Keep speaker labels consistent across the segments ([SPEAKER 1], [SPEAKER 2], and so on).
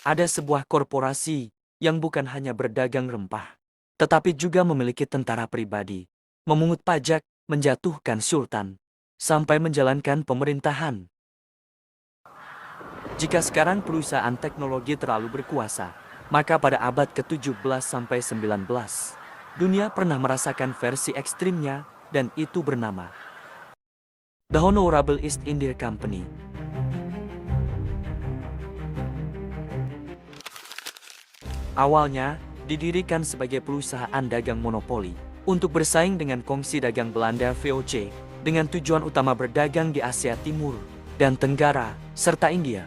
[SPEAKER 1] Ada sebuah korporasi yang bukan hanya berdagang rempah, tetapi juga memiliki tentara pribadi, memungut pajak, menjatuhkan sultan, sampai menjalankan pemerintahan. Jika sekarang perusahaan teknologi terlalu berkuasa, maka pada abad ke-17 sampai 19, dunia pernah merasakan versi ekstrimnya dan itu bernama The Honorable East India Company. Awalnya, didirikan sebagai perusahaan dagang monopoli untuk bersaing dengan kongsi dagang Belanda VOC dengan tujuan utama berdagang di Asia Timur dan Tenggara serta India.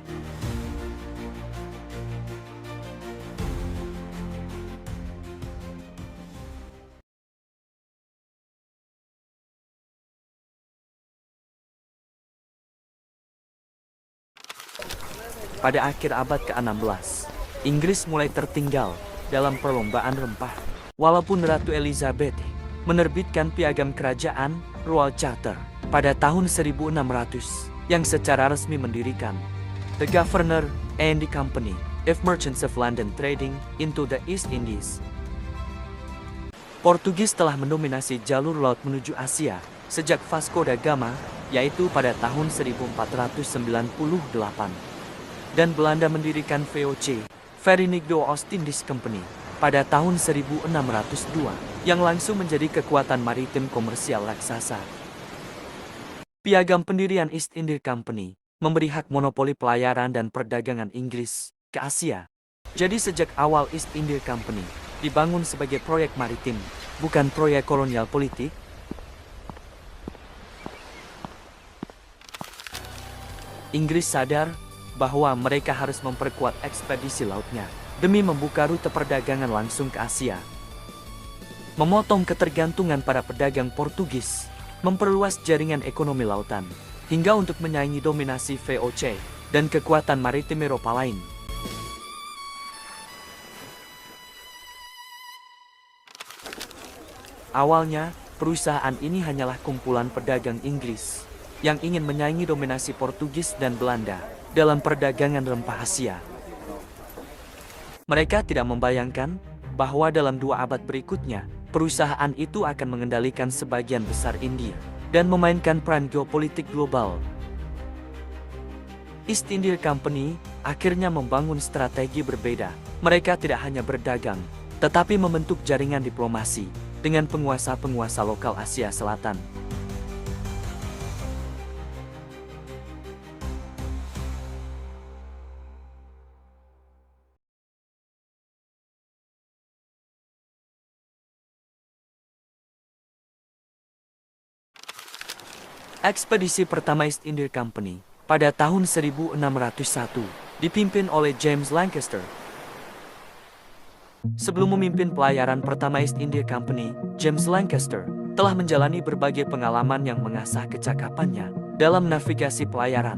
[SPEAKER 1] Pada akhir abad ke-16, Inggris mulai tertinggal dalam perlombaan rempah. Walaupun Ratu Elizabeth menerbitkan piagam kerajaan Royal Charter pada tahun 1600 yang secara resmi mendirikan The Governor and the Company of Merchants of London Trading into the East Indies. Portugis telah mendominasi jalur laut menuju Asia sejak Vasco da Gama, yaitu pada tahun 1498. Dan Belanda mendirikan VOC, Verenigde Oostindische Company, pada tahun 1602, yang langsung menjadi kekuatan maritim komersial raksasa. Piagam pendirian East India Company memberi hak monopoli pelayaran dan perdagangan Inggris ke Asia. Jadi sejak awal East India Company dibangun sebagai proyek maritim, bukan proyek kolonial politik. Inggris sadar bahwa mereka harus memperkuat ekspedisi lautnya demi membuka rute perdagangan langsung ke Asia. Memotong ketergantungan para pedagang Portugis, memperluas jaringan ekonomi lautan, hingga untuk menyaingi dominasi VOC dan kekuatan maritim Eropa lain. Awalnya, perusahaan ini hanyalah kumpulan pedagang Inggris yang ingin menyaingi dominasi Portugis dan Belanda dalam perdagangan rempah Asia. Mereka tidak membayangkan bahwa dalam 2 abad berikutnya, perusahaan itu akan mengendalikan sebagian besar India dan memainkan peran geopolitik global. East India Company akhirnya membangun strategi berbeda. Mereka tidak hanya berdagang, tetapi membentuk jaringan diplomasi dengan penguasa-penguasa lokal Asia Selatan. Ekspedisi pertama East India Company pada tahun 1601 dipimpin oleh James Lancaster. Sebelum memimpin pelayaran pertama East India Company, James Lancaster telah menjalani berbagai pengalaman yang mengasah kecakapannya dalam navigasi pelayaran.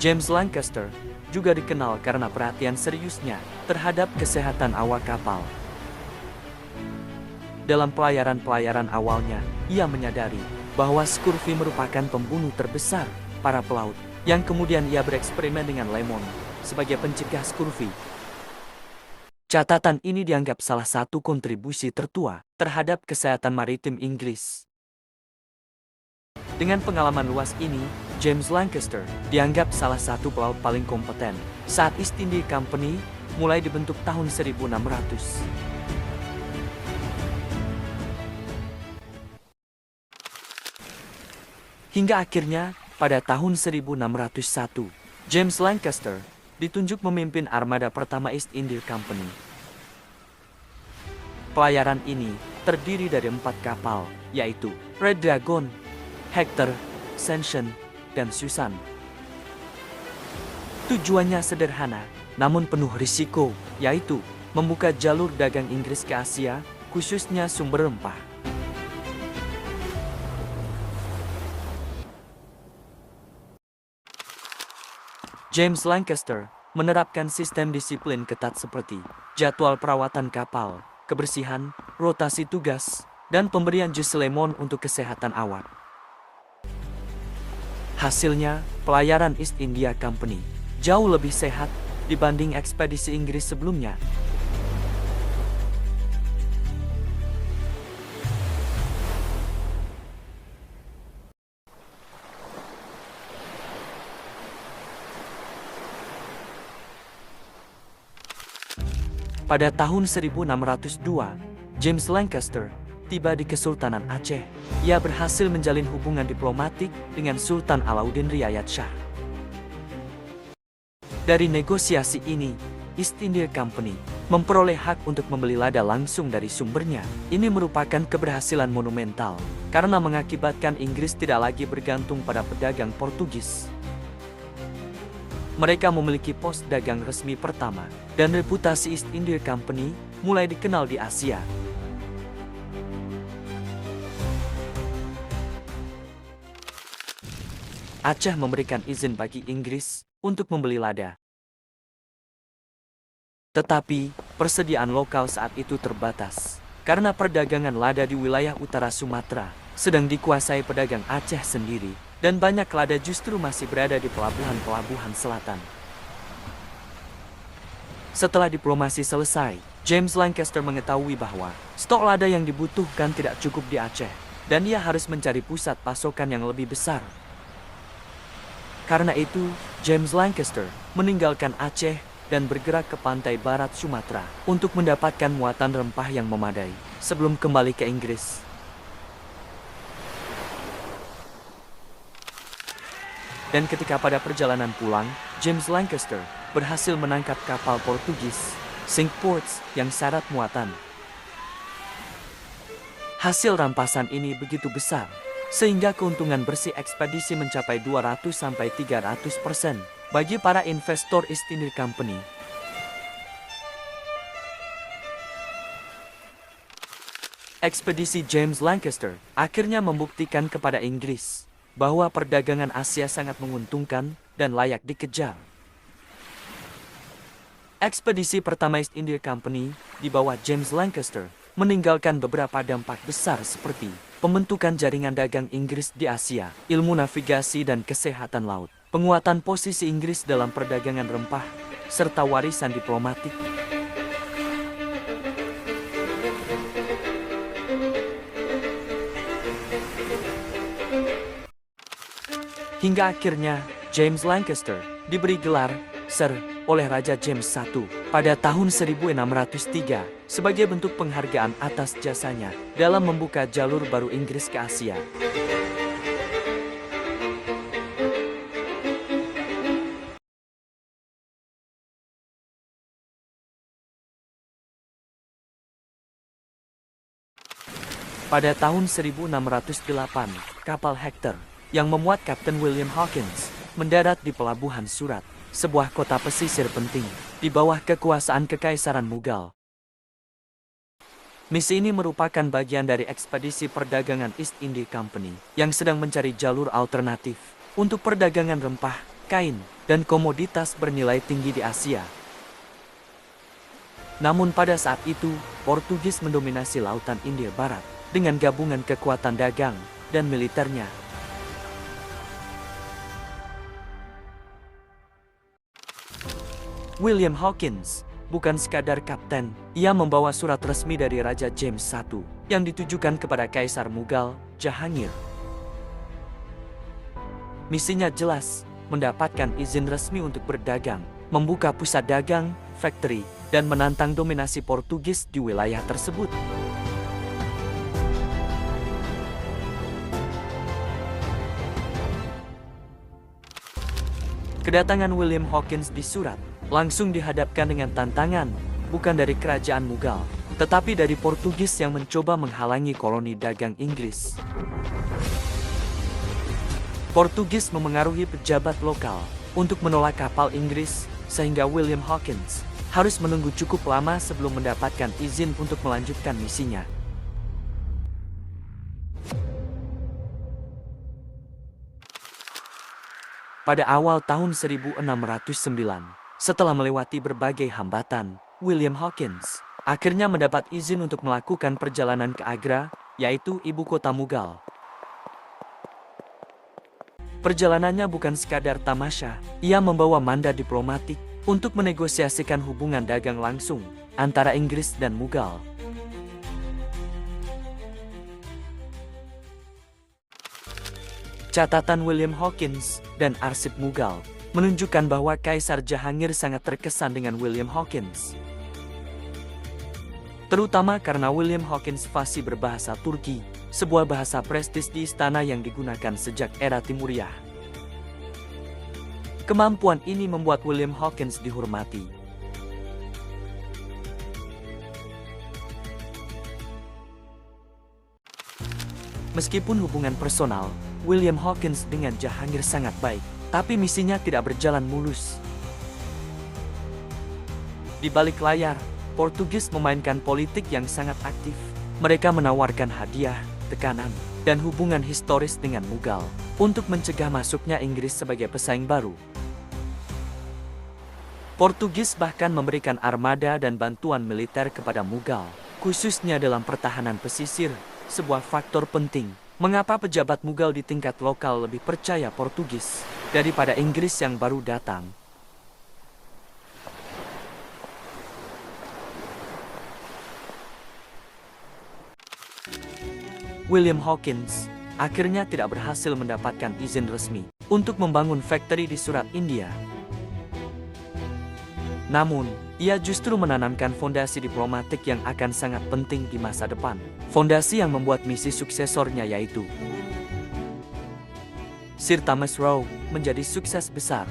[SPEAKER 1] James Lancaster juga dikenal karena perhatian seriusnya terhadap kesehatan awak kapal. Dalam pelayaran-pelayaran awalnya, ia menyadari bahwa scurvy merupakan pembunuh terbesar para pelaut, yang kemudian ia bereksperimen dengan lemon sebagai pencegah scurvy. Catatan ini dianggap salah satu kontribusi tertua terhadap kesehatan maritim Inggris. Dengan pengalaman luas ini, James Lancaster dianggap salah satu pelaut paling kompeten saat East India Company mulai dibentuk tahun 1600. Hingga akhirnya, pada tahun 1601, James Lancaster ditunjuk memimpin armada pertama East India Company. Pelayaran ini terdiri dari 4 kapal, yaitu Red Dragon, Hector, Ascension, dan Susan. Tujuannya sederhana, namun penuh risiko, yaitu membuka jalur dagang Inggris ke Asia, khususnya sumber rempah. James Lancaster menerapkan sistem disiplin ketat seperti jadwal perawatan kapal, kebersihan, rotasi tugas, dan pemberian jus lemon untuk kesehatan awak. Hasilnya, pelayaran East India Company jauh lebih sehat dibanding ekspedisi Inggris sebelumnya. Pada tahun 1602, James Lancaster tiba di Kesultanan Aceh. Ia berhasil menjalin hubungan diplomatik dengan Sultan Alauddin Riayat Shah. Dari negosiasi ini, East India Company memperoleh hak untuk membeli lada langsung dari sumbernya. Ini merupakan keberhasilan monumental karena mengakibatkan Inggris tidak lagi bergantung pada pedagang Portugis. Mereka memiliki pos dagang resmi pertama, dan reputasi East India Company mulai dikenal di Asia. Aceh memberikan izin bagi Inggris untuk membeli lada. Tetapi, persediaan lokal saat itu terbatas, karena perdagangan lada di wilayah utara Sumatera sedang dikuasai pedagang Aceh sendiri, dan banyak lada justru masih berada di pelabuhan-pelabuhan selatan. Setelah diplomasi selesai, James Lancaster mengetahui bahwa stok lada yang dibutuhkan tidak cukup di Aceh, dan ia harus mencari pusat pasokan yang lebih besar. Karena itu, James Lancaster meninggalkan Aceh dan bergerak ke pantai barat Sumatera untuk mendapatkan muatan rempah yang memadai sebelum kembali ke Inggris. Dan ketika pada perjalanan pulang, James Lancaster berhasil menangkap kapal Portugis, Cinque Ports, yang syarat muatan. Hasil rampasan ini begitu besar, sehingga keuntungan bersih ekspedisi mencapai 200-300% bagi para investor East India Company. Ekspedisi James Lancaster akhirnya membuktikan kepada Inggris bahwa perdagangan Asia sangat menguntungkan dan layak dikejar. Ekspedisi pertama East India Company di bawah James Lancaster meninggalkan beberapa dampak besar seperti pembentukan jaringan dagang Inggris di Asia, ilmu navigasi dan kesehatan laut, penguatan posisi Inggris dalam perdagangan rempah, serta warisan diplomatik. Hingga akhirnya, James Lancaster diberi gelar Sir oleh Raja James I pada tahun 1603 sebagai bentuk penghargaan atas jasanya dalam membuka jalur baru Inggris ke Asia. Pada tahun 1608, kapal Hector yang memuat Kapten William Hawkins mendarat di Pelabuhan Surat, sebuah kota pesisir penting di bawah kekuasaan Kekaisaran Mughal. Misi ini merupakan bagian dari ekspedisi perdagangan East India Company yang sedang mencari jalur alternatif untuk perdagangan rempah, kain, dan komoditas bernilai tinggi di Asia. Namun pada saat itu, Portugis mendominasi Lautan India Barat dengan gabungan kekuatan dagang dan militernya. William Hawkins bukan sekadar kapten, ia membawa surat resmi dari Raja James I yang ditujukan kepada Kaisar Mughal, Jahangir. Misinya jelas, mendapatkan izin resmi untuk berdagang, membuka pusat dagang, factory, dan menantang dominasi Portugis di wilayah tersebut. Kedatangan William Hawkins di Surat langsung dihadapkan dengan tantangan, bukan dari kerajaan Mughal, tetapi dari Portugis yang mencoba menghalangi koloni dagang Inggris. Portugis memengaruhi pejabat lokal untuk menolak kapal Inggris, sehingga William Hawkins harus menunggu cukup lama sebelum mendapatkan izin untuk melanjutkan misinya. Pada awal tahun 1609, setelah melewati berbagai hambatan, William Hawkins akhirnya mendapat izin untuk melakukan perjalanan ke Agra, yaitu ibu kota Mughal. Perjalanannya bukan sekadar tamasya, ia membawa mandat diplomatik untuk menegosiasikan hubungan dagang langsung antara Inggris dan Mughal. Catatan William Hawkins dan arsip Mughal menunjukkan bahwa Kaisar Jahangir sangat terkesan dengan William Hawkins. Terutama karena William Hawkins fasih berbahasa Turki, sebuah bahasa prestis di istana yang digunakan sejak era Timuriyah. Kemampuan ini membuat William Hawkins dihormati. Meskipun hubungan personal William Hawkins dengan Jahangir sangat baik, tapi misinya tidak berjalan mulus. Di balik layar, Portugis memainkan politik yang sangat aktif. Mereka menawarkan hadiah, tekanan, dan hubungan historis dengan Mughal untuk mencegah masuknya Inggris sebagai pesaing baru. Portugis bahkan memberikan armada dan bantuan militer kepada Mughal, khususnya dalam pertahanan pesisir, sebuah faktor penting mengapa pejabat Mughal di tingkat lokal lebih percaya Portugis daripada Inggris yang baru datang. William Hawkins akhirnya tidak berhasil mendapatkan izin resmi untuk membangun factory di Surat, India. Namun, ia justru menanamkan fondasi diplomatik yang akan sangat penting di masa depan. Fondasi yang membuat misi suksesornya yaitu Sir Thomas Roe menjadi sukses besar.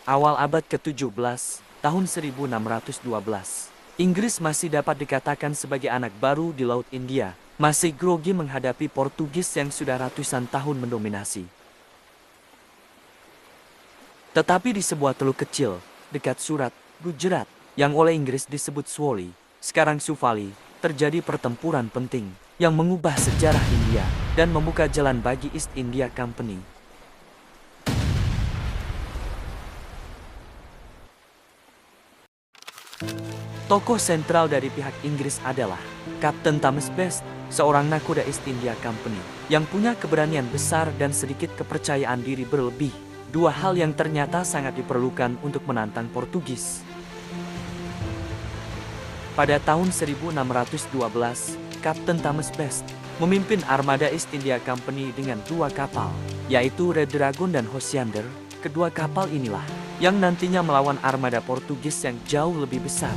[SPEAKER 1] Awal abad ke-17, tahun 1612, Inggris masih dapat dikatakan sebagai anak baru di Laut India, masih grogi menghadapi Portugis yang sudah ratusan tahun mendominasi. Tetapi di sebuah teluk kecil, dekat Surat, Gujarat, yang oleh Inggris disebut Swali, sekarang Suvali, terjadi pertempuran penting yang mengubah sejarah India dan membuka jalan bagi East India Company. Tokoh sentral dari pihak Inggris adalah Kapten Thomas Best, seorang nakoda East India Company yang punya keberanian besar dan sedikit kepercayaan diri berlebih, dua hal yang ternyata sangat diperlukan untuk menantang Portugis. Pada tahun 1612, Kapten Thomas Best memimpin armada East India Company dengan dua kapal, yaitu Red Dragon dan Hosiander. Kedua kapal inilah yang nantinya melawan armada Portugis yang jauh lebih besar.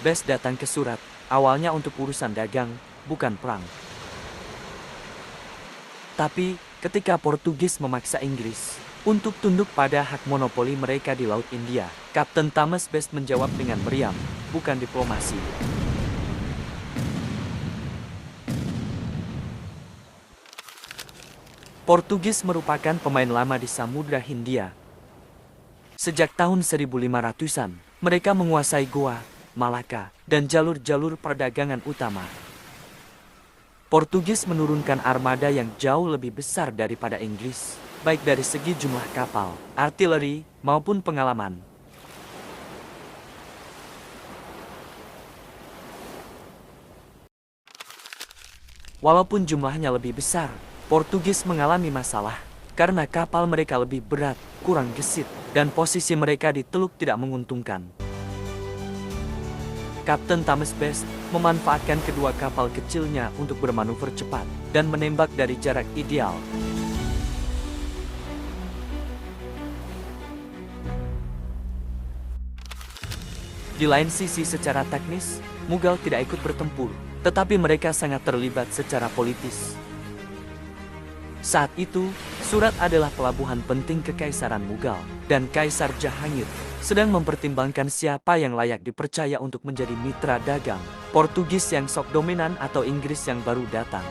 [SPEAKER 1] Best datang ke Surat, awalnya untuk urusan dagang, bukan perang. Tapi, ketika Portugis memaksa Inggris untuk tunduk pada hak monopoli mereka di Laut India, Kapten Thomas Best menjawab dengan meriam, bukan diplomasi. Portugis merupakan pemain lama di Samudra Hindia. Sejak tahun 1500-an, mereka menguasai Goa, Malaka, dan jalur-jalur perdagangan utama. Portugis menurunkan armada yang jauh lebih besar daripada Inggris, baik dari segi jumlah kapal, artileri, maupun pengalaman. Walaupun jumlahnya lebih besar, Portugis mengalami masalah karena kapal mereka lebih berat, kurang gesit, dan posisi mereka di teluk tidak menguntungkan. Kapten Thomas Best memanfaatkan kedua kapal kecilnya untuk bermanuver cepat dan menembak dari jarak ideal. Di lain sisi secara teknis, Mughal tidak ikut bertempur, tetapi mereka sangat terlibat secara politis. Saat itu, Surat adalah pelabuhan penting Kekaisaran Mughal dan Kaisar Jahangir. sedang mempertimbangkan siapa yang layak dipercaya untuk menjadi mitra dagang, Portugis yang sok dominan atau Inggris yang baru datang.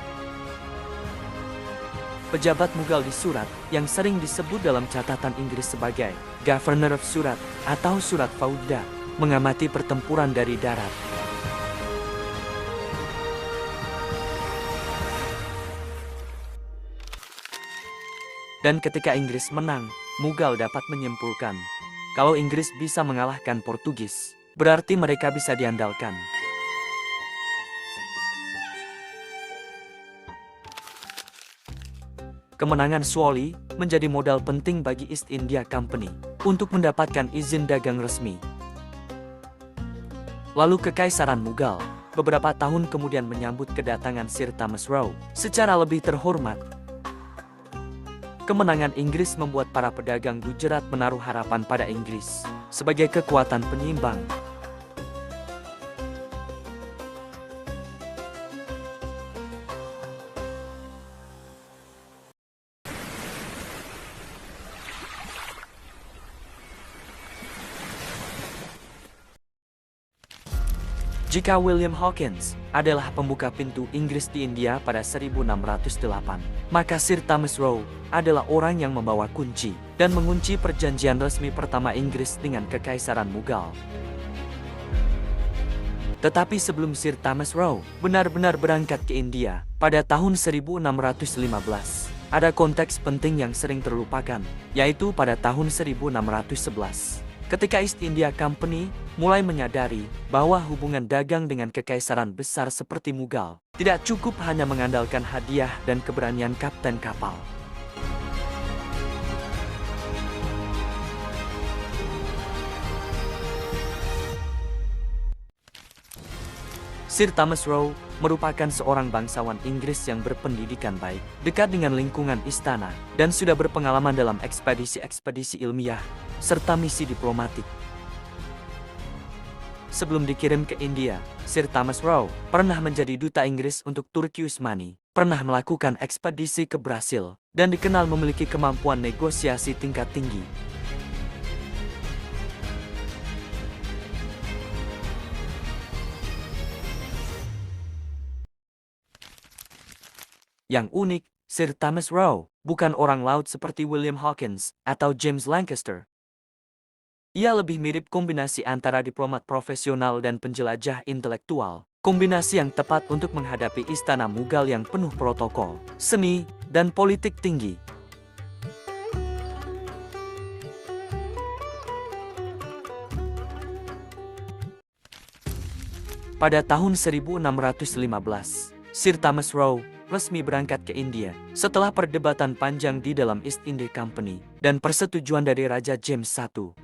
[SPEAKER 1] Pejabat Mughal di Surat, yang sering disebut dalam catatan Inggris sebagai Governor of Surat atau Surat Fauda, mengamati pertempuran dari darat. Dan ketika Inggris menang, Mughal dapat menyimpulkan, kalau Inggris bisa mengalahkan Portugis, berarti mereka bisa diandalkan. Kemenangan Swali menjadi modal penting bagi East India Company untuk mendapatkan izin dagang resmi. Lalu Kekaisaran Mughal beberapa tahun kemudian menyambut kedatangan Sir Thomas Roe secara lebih terhormat. Kemenangan Inggris membuat para pedagang Gujarat menaruh harapan pada Inggris sebagai kekuatan penyeimbang. Jika William Hawkins adalah pembuka pintu Inggris di India pada 1608, maka Sir Thomas Roe adalah orang yang membawa kunci dan mengunci perjanjian resmi pertama Inggris dengan Kekaisaran Mughal. Tetapi sebelum Sir Thomas Roe benar-benar berangkat ke India pada tahun 1615, ada konteks penting yang sering terlupakan, yaitu pada tahun 1611. Ketika East India Company mulai menyadari bahwa hubungan dagang dengan kekaisaran besar seperti Mughal tidak cukup hanya mengandalkan hadiah dan keberanian kapten kapal. Sir Thomas Roe merupakan seorang bangsawan Inggris yang berpendidikan baik, dekat dengan lingkungan istana, dan sudah berpengalaman dalam ekspedisi-ekspedisi ilmiah, serta misi diplomatik. Sebelum dikirim ke India, Sir Thomas Roe pernah menjadi duta Inggris untuk Turki Utsmani, pernah melakukan ekspedisi ke Brasil, dan dikenal memiliki kemampuan negosiasi tingkat tinggi. Yang unik, Sir Thomas Roe bukan orang laut seperti William Hawkins atau James Lancaster. Ia lebih mirip kombinasi antara diplomat profesional dan penjelajah intelektual, kombinasi yang tepat untuk menghadapi istana Mughal yang penuh protokol, seni, dan politik tinggi. Pada tahun 1615, Sir Thomas Roe resmi berangkat ke India setelah perdebatan panjang di dalam East India Company dan persetujuan dari Raja James I.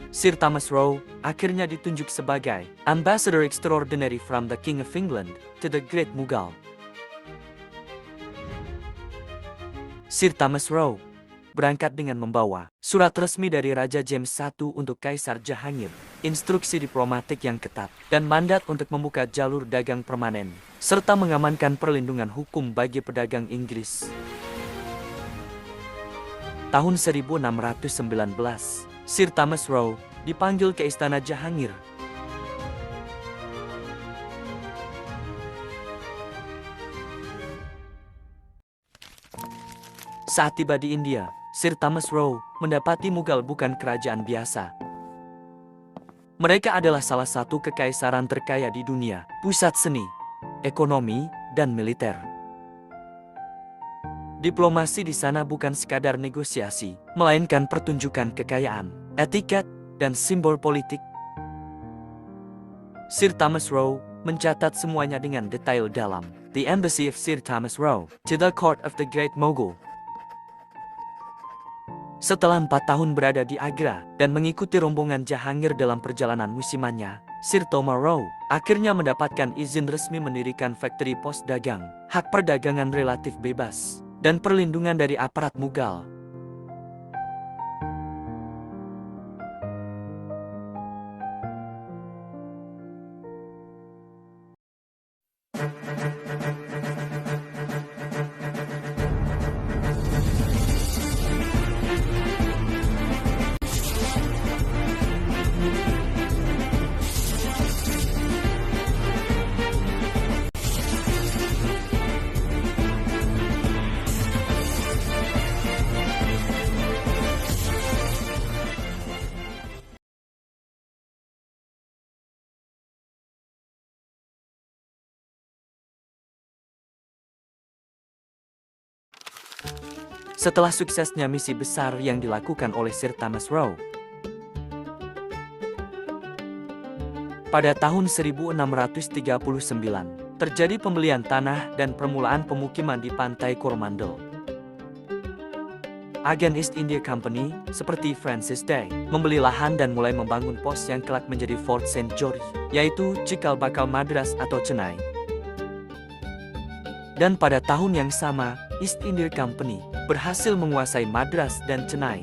[SPEAKER 1] Sir Thomas Roe akhirnya ditunjuk sebagai Ambassador Extraordinary from the King of England to the Great Mughal. Sir Thomas Roe berangkat dengan membawa surat resmi dari Raja James I untuk Kaisar Jahangir, instruksi diplomatik yang ketat, dan mandat untuk membuka jalur dagang permanen, serta mengamankan perlindungan hukum bagi pedagang Inggris. Tahun 1619, Sir Thomas Roe dipanggil ke Istana Jahangir. Saat tiba di India, Sir Thomas Roe mendapati Mughal bukan kerajaan biasa. Mereka adalah salah satu kekaisaran terkaya di dunia, pusat seni, ekonomi, dan militer. Diplomasi di sana bukan sekadar negosiasi, melainkan pertunjukan kekayaan, etiket, dan simbol politik. Sir Thomas Roe mencatat semuanya dengan detail dalam The Embassy of Sir Thomas Roe to the Court of the Great Mogul. Setelah 4 tahun berada di Agra dan mengikuti rombongan Jahangir dalam perjalanan musimannya, Sir Thomas Roe akhirnya mendapatkan izin resmi mendirikan factory pos dagang, hak perdagangan relatif bebas, dan perlindungan dari aparat Mughal. setelah suksesnya misi besar yang dilakukan oleh Sir Thomas Roe. Pada tahun 1639, terjadi pembelian tanah dan permulaan pemukiman di pantai Coromandel. Agen East India Company, seperti Francis Day, membeli lahan dan mulai membangun pos yang kelak menjadi Fort St. George, yaitu cikal bakal Madras atau Chennai. Dan pada tahun yang sama, East India Company berhasil menguasai Madras dan Chennai.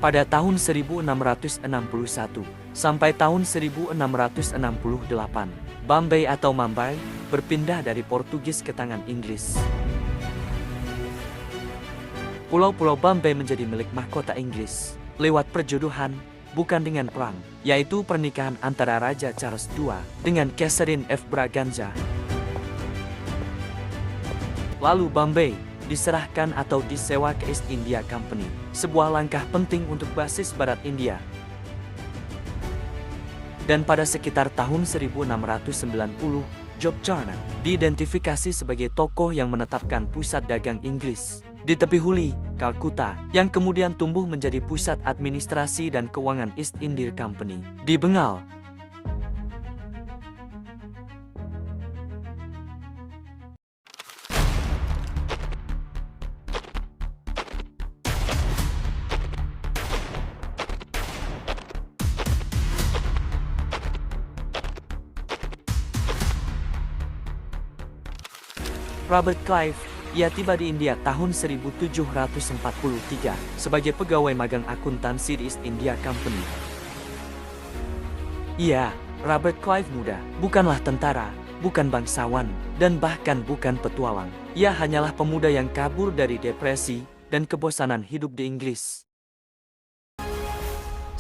[SPEAKER 1] Pada tahun 1661 sampai tahun 1668, Bombay atau Mumbai berpindah dari Portugis ke tangan Inggris. Pulau-pulau Bombay menjadi milik mahkota Inggris lewat perjodohan, bukan dengan perang, yaitu pernikahan antara Raja Charles II dengan Catherine of Braganza. Lalu Bombay diserahkan atau disewa ke East India Company, sebuah langkah penting untuk basis Barat India. Dan pada sekitar tahun 1690, Job Jarnett diidentifikasi sebagai tokoh yang menetapkan pusat dagang Inggris di tepi Huli, Kalkuta, yang kemudian tumbuh menjadi pusat administrasi dan keuangan East India Company di Bengal. Robert Clive, ia tiba di India tahun 1743 sebagai pegawai magang akuntansi di East India Company. Ia, Robert Clive muda, bukanlah tentara, bukan bangsawan, dan bahkan bukan petualang. Ia hanyalah pemuda yang kabur dari depresi dan kebosanan hidup di Inggris.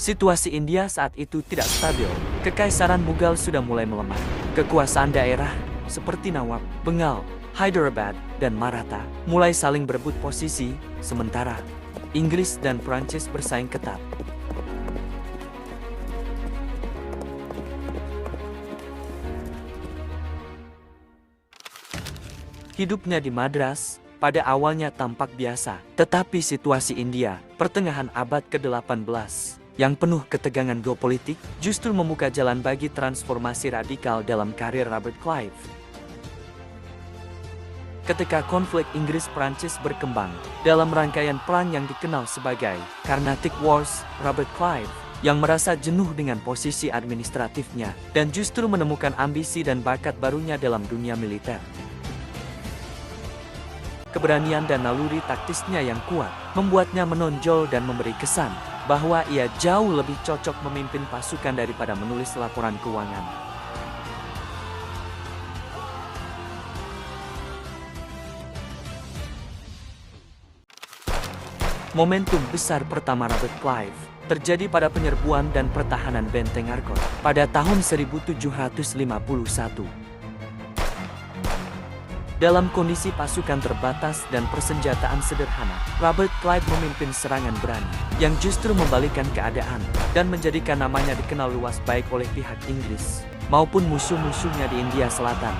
[SPEAKER 1] Situasi India saat itu tidak stabil. Kekaisaran Mughal sudah mulai melemah. Kekuasaan daerah seperti Nawab, Bengal, Hyderabad, dan Maratha mulai saling berebut posisi, sementara Inggris dan Prancis bersaing ketat. Hidupnya di Madras pada awalnya tampak biasa, tetapi situasi India pertengahan abad ke-18 yang penuh ketegangan geopolitik justru membuka jalan bagi transformasi radikal dalam karir Robert Clive. Ketika konflik Inggris-Prancis berkembang dalam rangkaian perang yang dikenal sebagai Carnatic Wars, Robert Clive yang merasa jenuh dengan posisi administratifnya dan justru menemukan ambisi dan bakat barunya dalam dunia militer. Keberanian dan naluri taktisnya yang kuat membuatnya menonjol dan memberi kesan bahwa ia jauh lebih cocok memimpin pasukan daripada menulis laporan keuangan. Momentum besar pertama Robert Clive terjadi pada penyerbuan dan pertahanan benteng Arcot pada tahun 1751. Dalam kondisi pasukan terbatas dan persenjataan sederhana, Robert Clive memimpin serangan berani yang justru membalikkan keadaan dan menjadikan namanya dikenal luas baik oleh pihak Inggris maupun musuh-musuhnya di India Selatan.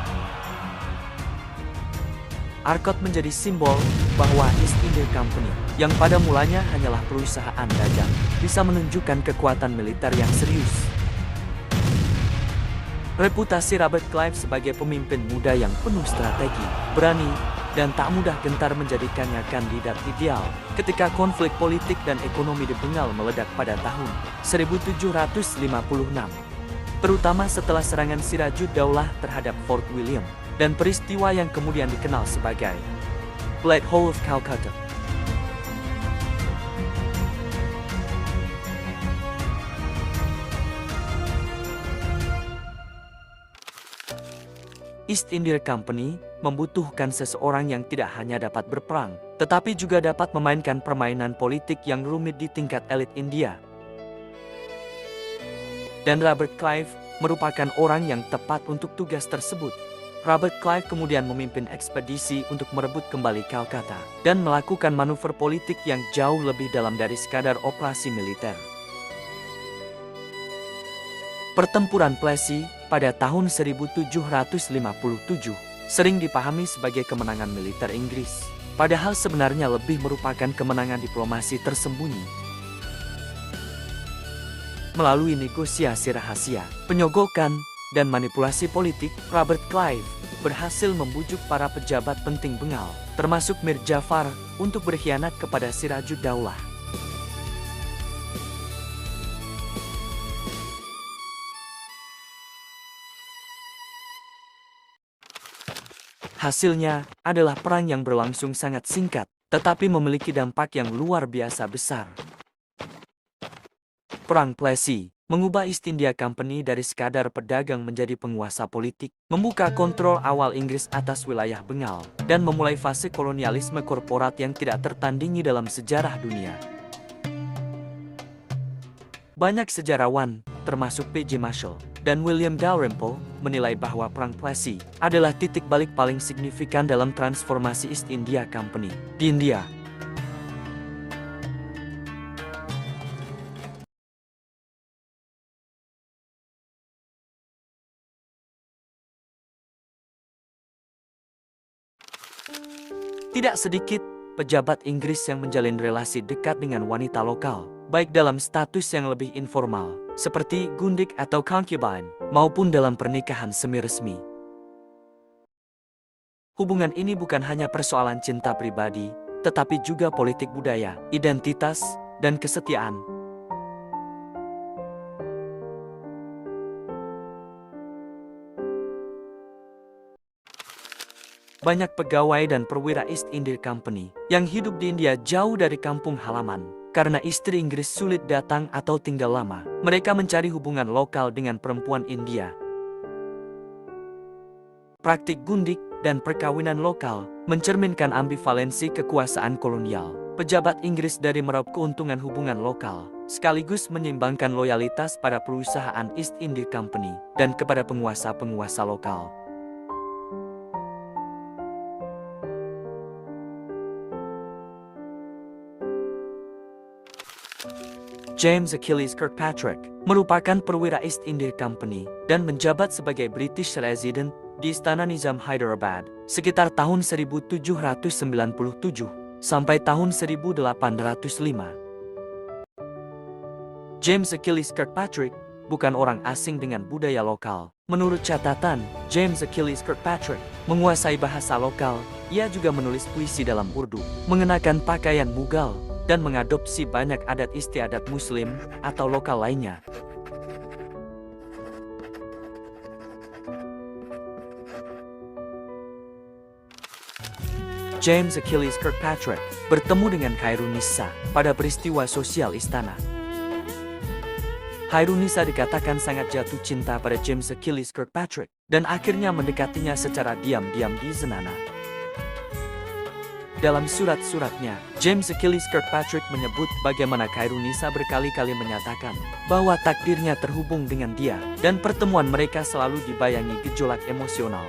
[SPEAKER 1] Arcot menjadi simbol bahwa East India Company, yang pada mulanya hanyalah perusahaan dagang, bisa menunjukkan kekuatan militer yang serius. Reputasi Robert Clive sebagai pemimpin muda yang penuh strategi, berani, dan tak mudah gentar menjadikannya kandidat ideal ketika konflik politik dan ekonomi di Bengal meledak pada tahun 1756. Terutama setelah serangan Sirajud-Daulah terhadap Fort William dan peristiwa yang kemudian dikenal sebagai Black Hole of Calcutta. East India Company membutuhkan seseorang yang tidak hanya dapat berperang, tetapi juga dapat memainkan permainan politik yang rumit di tingkat elit India. Dan Robert Clive merupakan orang yang tepat untuk tugas tersebut. Robert Clive kemudian memimpin ekspedisi untuk merebut kembali Calcutta dan melakukan manuver politik yang jauh lebih dalam dari sekadar operasi militer. Pertempuran Plessy pada tahun 1757 sering dipahami sebagai kemenangan militer Inggris, padahal sebenarnya lebih merupakan kemenangan diplomasi tersembunyi. Melalui negosiasi rahasia, penyogokan, dan manipulasi politik, Robert Clive berhasil membujuk para pejabat penting Bengal, termasuk Mir Jafar, untuk berkhianat kepada Sirajud-Daulah. Hasilnya adalah perang yang berlangsung sangat singkat, tetapi memiliki dampak yang luar biasa besar. Perang Plessy mengubah East India Company dari sekadar pedagang menjadi penguasa politik, membuka kontrol awal Inggris atas wilayah Bengal, dan memulai fase kolonialisme korporat yang tidak tertandingi dalam sejarah dunia. Banyak sejarawan, termasuk P.J. Marshall dan William Dalrymple, menilai bahwa Perang Plessy adalah titik balik paling signifikan dalam transformasi East India Company di India. Tidak sedikit pejabat Inggris yang menjalin relasi dekat dengan wanita lokal, baik dalam status yang lebih informal, seperti gundik atau concubine, maupun dalam pernikahan semi-resmi. Hubungan ini bukan hanya persoalan cinta pribadi, tetapi juga politik budaya, identitas, dan kesetiaan. Banyak pegawai dan perwira East India Company yang hidup di India jauh dari kampung halaman. Karena istri Inggris sulit datang atau tinggal lama, mereka mencari hubungan lokal dengan perempuan India. Praktik gundik dan perkawinan lokal mencerminkan ambivalensi kekuasaan kolonial. Pejabat Inggris dari meraup keuntungan hubungan lokal, sekaligus menyeimbangkan loyalitas pada perusahaan East India Company dan kepada penguasa-penguasa lokal. James Achilles Kirkpatrick merupakan perwira East India Company dan menjabat sebagai British Resident di Istana Nizam Hyderabad sekitar tahun 1797 sampai tahun 1805. James Achilles Kirkpatrick bukan orang asing dengan budaya lokal. Menurut catatan, James Achilles Kirkpatrick menguasai bahasa lokal. Ia juga menulis puisi dalam Urdu, mengenakan pakaian Mughal, dan mengadopsi banyak adat istiadat Muslim atau lokal lainnya. James Achilles Kirkpatrick bertemu dengan Khairunisa pada peristiwa sosial istana. Khairunisa dikatakan sangat jatuh cinta pada James Achilles Kirkpatrick dan akhirnya mendekatinya secara diam-diam di Zenana. Dalam surat-suratnya, James Achilles Kirkpatrick menyebut bagaimana Khairunisa berkali-kali menyatakan bahwa takdirnya terhubung dengan dia, dan pertemuan mereka selalu dibayangi gejolak emosional.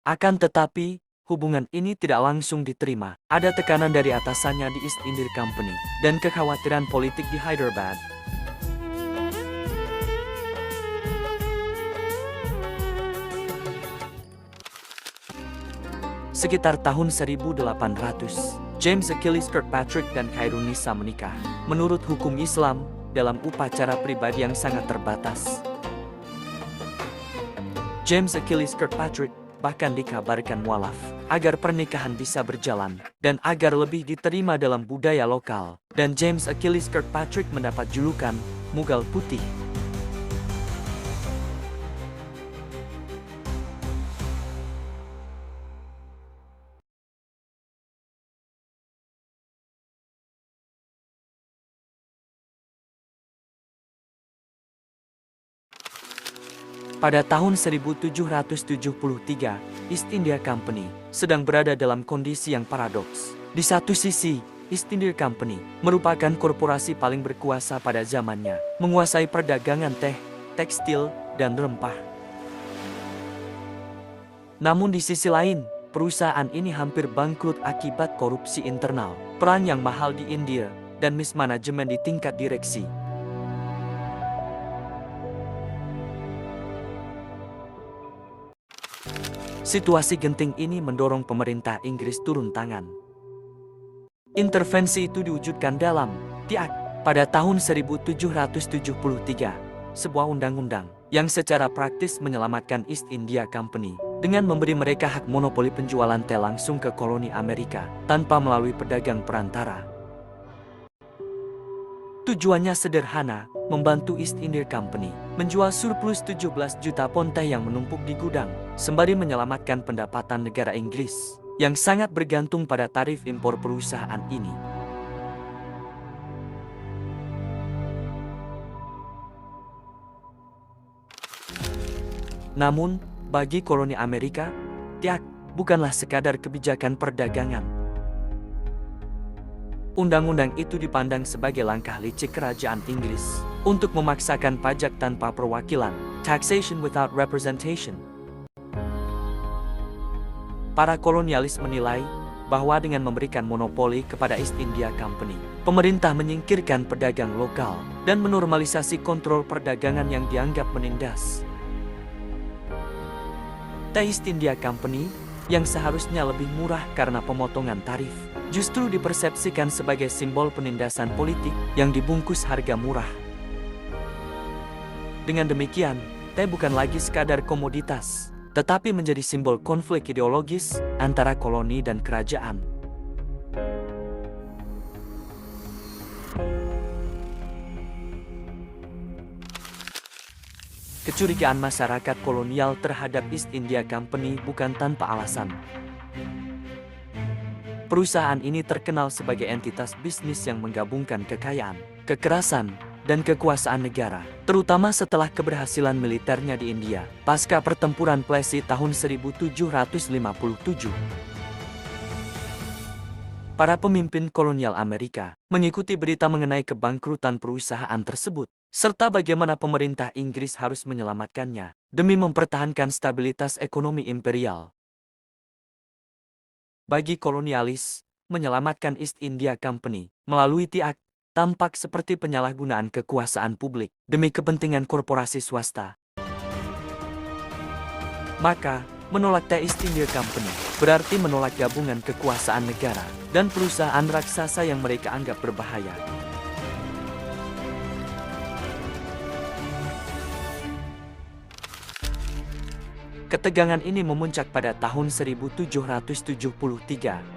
[SPEAKER 1] Akan tetapi, hubungan ini tidak langsung diterima. Ada tekanan dari atasannya di East India Company, dan kekhawatiran politik di Hyderabad. Sekitar tahun 1800, James Achilles Kirkpatrick dan Khairunisa menikah. Menurut hukum Islam, dalam upacara pribadi yang sangat terbatas. James Achilles Kirkpatrick bahkan dikabarkan mualaf agar pernikahan bisa berjalan dan agar lebih diterima dalam budaya lokal. Dan James Achilles Kirkpatrick mendapat julukan Mughal Putih. Pada tahun 1773, East India Company sedang berada dalam kondisi yang paradoks. Di satu sisi, East India Company merupakan korporasi paling berkuasa pada zamannya, menguasai perdagangan teh, tekstil, dan rempah. Namun di sisi lain, perusahaan ini hampir bangkrut akibat korupsi internal, perang yang mahal di India, dan mismanajemen di tingkat direksi. Situasi genting ini mendorong pemerintah Inggris turun tangan. Intervensi itu diwujudkan dalam TIAC pada tahun 1773, sebuah undang-undang yang secara praktis menyelamatkan East India Company dengan memberi mereka hak monopoli penjualan teh langsung ke koloni Amerika tanpa melalui pedagang perantara. Tujuannya sederhana, membantu East India Company menjual surplus 17 juta pon teh yang menumpuk di gudang, sembari menyelamatkan pendapatan negara Inggris yang sangat bergantung pada tarif impor perusahaan ini. Namun, bagi koloni Amerika, TIAC bukanlah sekadar kebijakan perdagangan. Undang-undang itu dipandang sebagai langkah licik kerajaan Inggris untuk memaksakan pajak tanpa perwakilan, taxation without representation. Para kolonialis menilai bahwa dengan memberikan monopoli kepada East India Company, pemerintah menyingkirkan pedagang lokal dan menormalisasi kontrol perdagangan yang dianggap menindas. Teh East India Company yang seharusnya lebih murah karena pemotongan tarif, justru dipersepsikan sebagai simbol penindasan politik yang dibungkus harga murah. Dengan demikian, teh bukan lagi sekadar komoditas, tetapi menjadi simbol konflik ideologis antara koloni dan kerajaan. Kecurigaan masyarakat kolonial terhadap East India Company bukan tanpa alasan. Perusahaan ini terkenal sebagai entitas bisnis yang menggabungkan kekayaan, kekerasan, dan kekuasaan negara, terutama setelah keberhasilan militernya di India pasca pertempuran Plessy tahun 1757. Para pemimpin kolonial Amerika mengikuti berita mengenai kebangkrutan perusahaan tersebut, serta bagaimana pemerintah Inggris harus menyelamatkannya demi mempertahankan stabilitas ekonomi imperial. Bagi kolonialis, menyelamatkan East India Company melalui TIAC tampak seperti penyalahgunaan kekuasaan publik demi kepentingan korporasi swasta. Maka, menolak teh East India Company berarti menolak gabungan kekuasaan negara dan perusahaan raksasa yang mereka anggap berbahaya. Ketegangan ini memuncak pada tahun 1773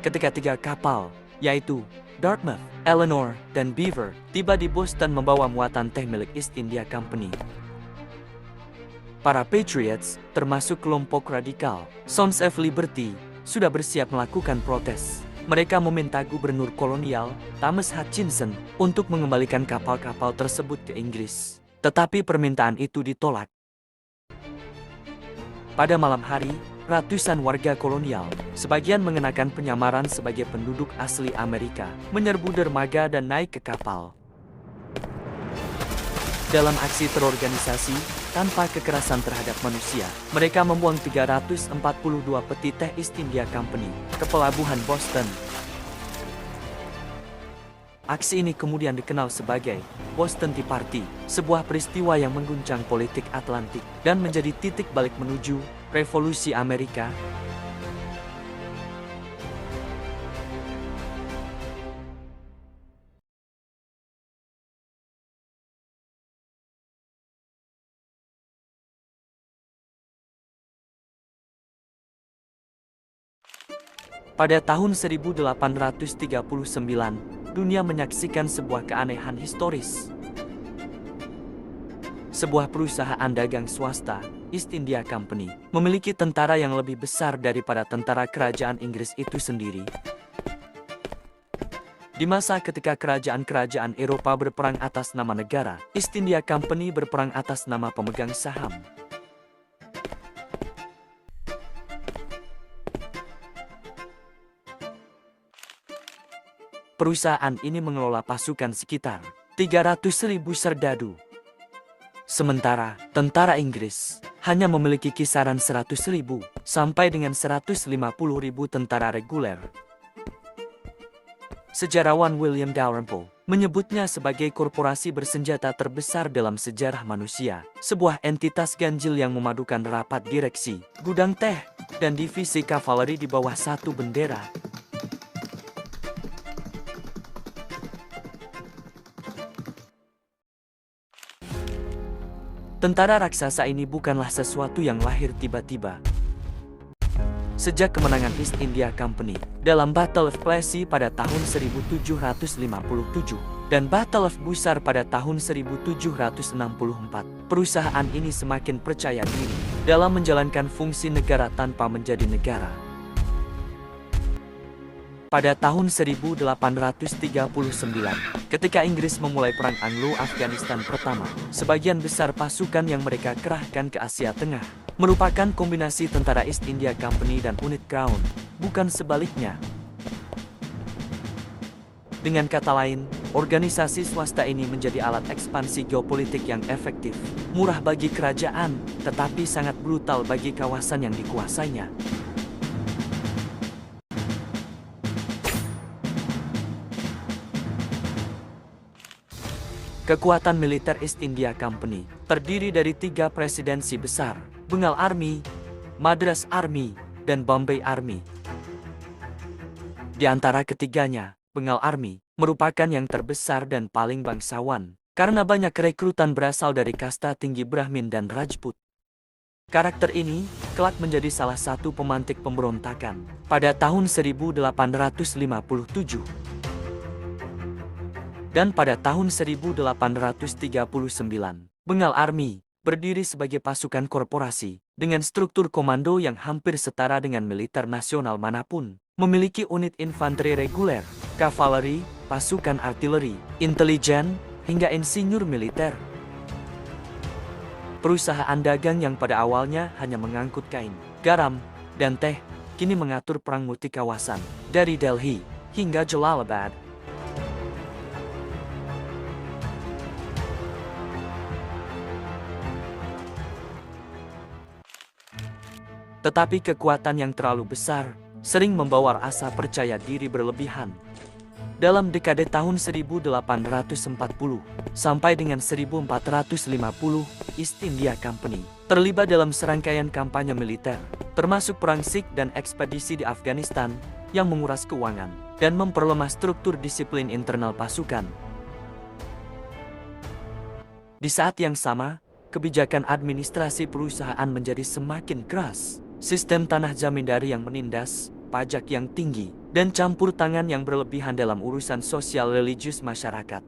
[SPEAKER 1] ketika 3 kapal, yaitu Dartmouth, Eleanor, dan Beaver, tiba di Boston membawa muatan teh milik East India Company. Para Patriots, termasuk kelompok radikal Sons of Liberty, sudah bersiap melakukan protes. Mereka meminta gubernur kolonial, Thomas Hutchinson, untuk mengembalikan kapal-kapal tersebut ke Inggris. Tetapi permintaan itu ditolak. Pada malam hari, ratusan warga kolonial, sebagian mengenakan penyamaran sebagai penduduk asli Amerika, menyerbu dermaga dan naik ke kapal. Dalam aksi terorganisasi, tanpa kekerasan terhadap manusia, mereka membuang 342 peti teh East India Company ke pelabuhan Boston. Aksi ini kemudian dikenal sebagai Boston Tea Party, sebuah peristiwa yang mengguncang politik Atlantik dan menjadi titik balik menuju Revolusi Amerika. Pada tahun 1839, dunia menyaksikan sebuah keanehan historis. Sebuah perusahaan dagang swasta, East India Company, memiliki tentara yang lebih besar daripada tentara kerajaan Inggris itu sendiri. Di masa ketika kerajaan-kerajaan Eropa berperang atas nama negara, East India Company berperang atas nama pemegang saham. Perusahaan ini mengelola pasukan sekitar 300.000 serdadu. Sementara, tentara Inggris hanya memiliki kisaran 100.000 sampai dengan 150.000 tentara reguler. Sejarawan William Dalrymple menyebutnya sebagai korporasi bersenjata terbesar dalam sejarah manusia, sebuah entitas ganjil yang memadukan rapat direksi, gudang teh, dan divisi kavaleri di bawah satu bendera. Tentara raksasa ini bukanlah sesuatu yang lahir tiba-tiba. Sejak kemenangan East India Company dalam Battle of Plassey pada tahun 1757 dan Battle of Bussar pada tahun 1764, perusahaan ini semakin percaya diri dalam menjalankan fungsi negara tanpa menjadi negara. Pada tahun 1839, ketika Inggris memulai Perang Anglo-Afghanistan pertama, sebagian besar pasukan yang mereka kerahkan ke Asia Tengah merupakan kombinasi tentara East India Company dan unit Crown, bukan sebaliknya. Dengan kata lain, organisasi swasta ini menjadi alat ekspansi geopolitik yang efektif, murah bagi kerajaan, tetapi sangat brutal bagi kawasan yang dikuasainya. Kekuatan militer East India Company terdiri dari 3 presidensi besar, Bengal Army, Madras Army, dan Bombay Army. Di antara ketiganya, Bengal Army merupakan yang terbesar dan paling bangsawan, karena banyak rekrutan berasal dari kasta tinggi Brahmin dan Rajput. Karakter ini kelak menjadi salah satu pemantik pemberontakan pada tahun 1857. Dan pada tahun 1839, Bengal Army berdiri sebagai pasukan korporasi dengan struktur komando yang hampir setara dengan militer nasional manapun, memiliki unit infanteri reguler, kavaleri, pasukan artileri, intelijen, hingga insinyur militer. Perusahaan dagang yang pada awalnya hanya mengangkut kain, garam, dan teh, kini mengatur perang multi kawasan, dari Delhi hingga Jalalabad. Tetapi kekuatan yang terlalu besar sering membawa rasa percaya diri berlebihan. Dalam dekade tahun 1840 sampai dengan 1450, East India Company terlibat dalam serangkaian kampanye militer, termasuk perang Sikh dan ekspedisi di Afghanistan yang menguras keuangan dan memperlemah struktur disiplin internal pasukan. Di saat yang sama, kebijakan administrasi perusahaan menjadi semakin keras. Sistem tanah zamindari yang menindas, pajak yang tinggi, dan campur tangan yang berlebihan dalam urusan sosial religius masyarakat.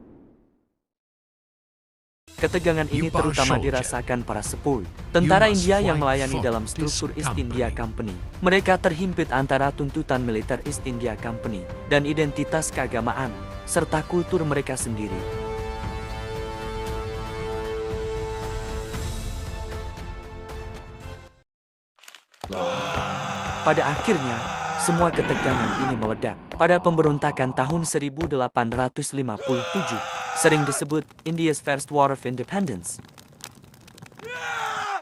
[SPEAKER 1] Ketegangan ini terutama dirasakan para sepul, tentara India yang melayani dalam struktur East India Company. Mereka terhimpit antara tuntutan militer East India Company dan identitas keagamaan, serta kultur mereka sendiri. Pada akhirnya, semua ketegangan ini meledak pada pemberontakan tahun 1857, sering disebut India's First War of Independence.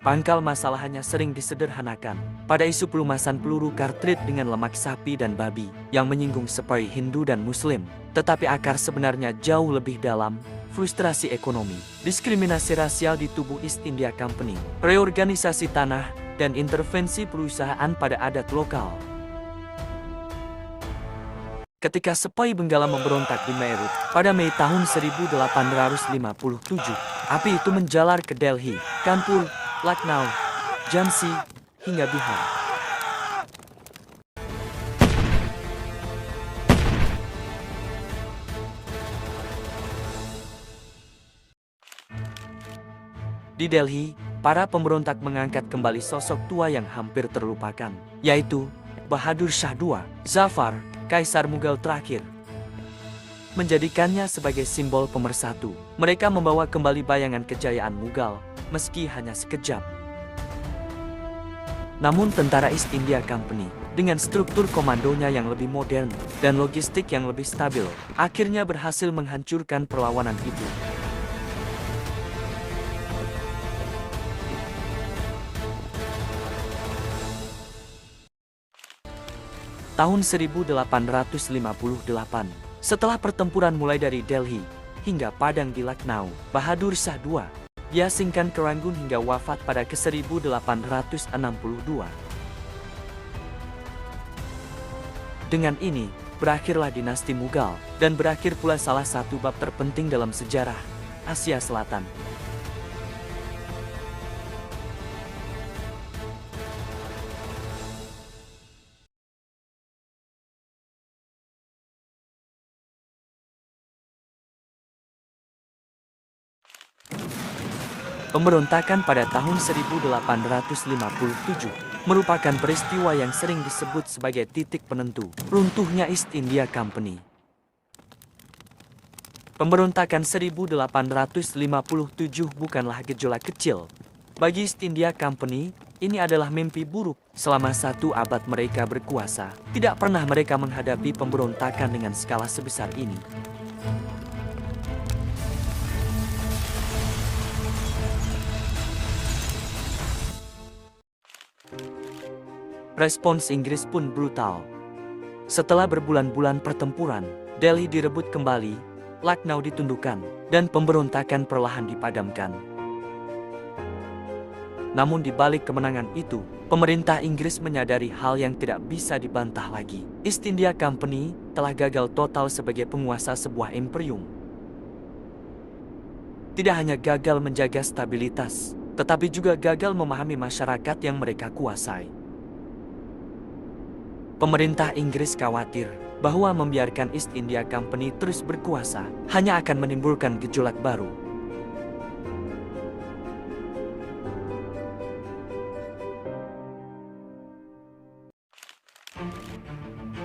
[SPEAKER 1] Pangkal masalahnya sering disederhanakan pada isu pelumasan peluru kartrid dengan lemak sapi dan babi yang menyinggung sepoi Hindu dan Muslim, tetapi akar sebenarnya jauh lebih dalam. Frustrasi ekonomi, diskriminasi rasial di tubuh East India Company, reorganisasi tanah, dan intervensi perusahaan pada adat lokal. Ketika sepoi Benggala memberontak di Meerut pada Mei tahun 1857, api itu menjalar ke Delhi, Kanpur, Lucknow, Jhansi, hingga Bihar. Di Delhi, para pemberontak mengangkat kembali sosok tua yang hampir terlupakan, yaitu Bahadur Shah II, Zafar, Kaisar Mughal terakhir. Menjadikannya sebagai simbol pemersatu, mereka membawa kembali bayangan kejayaan Mughal, meski hanya sekejap. Namun tentara East India Company, dengan struktur komandonya yang lebih modern dan logistik yang lebih stabil, akhirnya berhasil menghancurkan perlawanan itu. Tahun 1858, setelah pertempuran mulai dari Delhi hingga Padang di Lucknow, Bahadur Shah II diasingkan ke Rangun hingga wafat pada ke-1862. Dengan ini, berakhirlah dinasti Mughal, dan berakhir pula salah satu bab terpenting dalam sejarah Asia Selatan. Pemberontakan pada tahun 1857 merupakan peristiwa yang sering disebut sebagai titik penentu runtuhnya East India Company. Pemberontakan 1857 bukanlah gejolak kecil. Bagi East India Company, ini adalah mimpi buruk. Selama 1 abad mereka berkuasa, tidak pernah mereka menghadapi pemberontakan dengan skala sebesar ini. Respons Inggris pun brutal. Setelah berbulan-bulan pertempuran, Delhi direbut kembali, Lucknow ditundukkan, dan pemberontakan perlahan dipadamkan. Namun di balik kemenangan itu, pemerintah Inggris menyadari hal yang tidak bisa dibantah lagi. East India Company telah gagal total sebagai penguasa sebuah imperium. Tidak hanya gagal menjaga stabilitas, tetapi juga gagal memahami masyarakat yang mereka kuasai. Pemerintah Inggris khawatir bahwa membiarkan East India Company terus berkuasa hanya akan menimbulkan gejolak baru.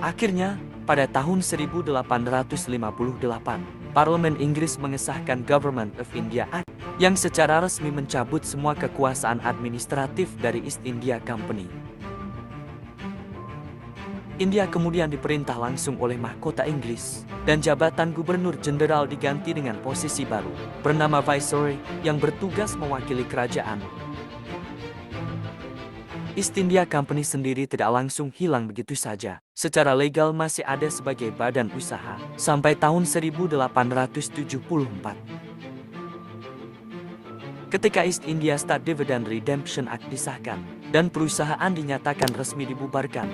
[SPEAKER 1] Akhirnya, pada tahun 1858, Parlemen Inggris mengesahkan Government of India Act yang secara resmi mencabut semua kekuasaan administratif dari East India Company. India kemudian diperintah langsung oleh mahkota Inggris, dan jabatan gubernur jenderal diganti dengan posisi baru, bernama Viceroy, yang bertugas mewakili kerajaan. East India Company sendiri tidak langsung hilang begitu saja. Secara legal masih ada sebagai badan usaha, sampai tahun 1874. Ketika East India State Dividend Redemption Act disahkan, dan perusahaan dinyatakan resmi dibubarkan.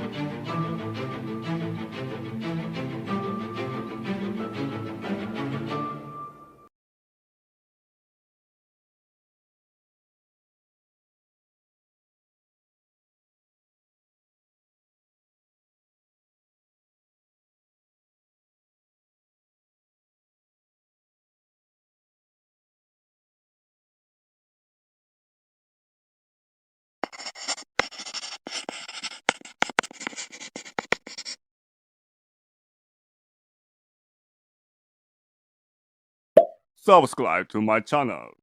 [SPEAKER 2] Subscribe to my channel.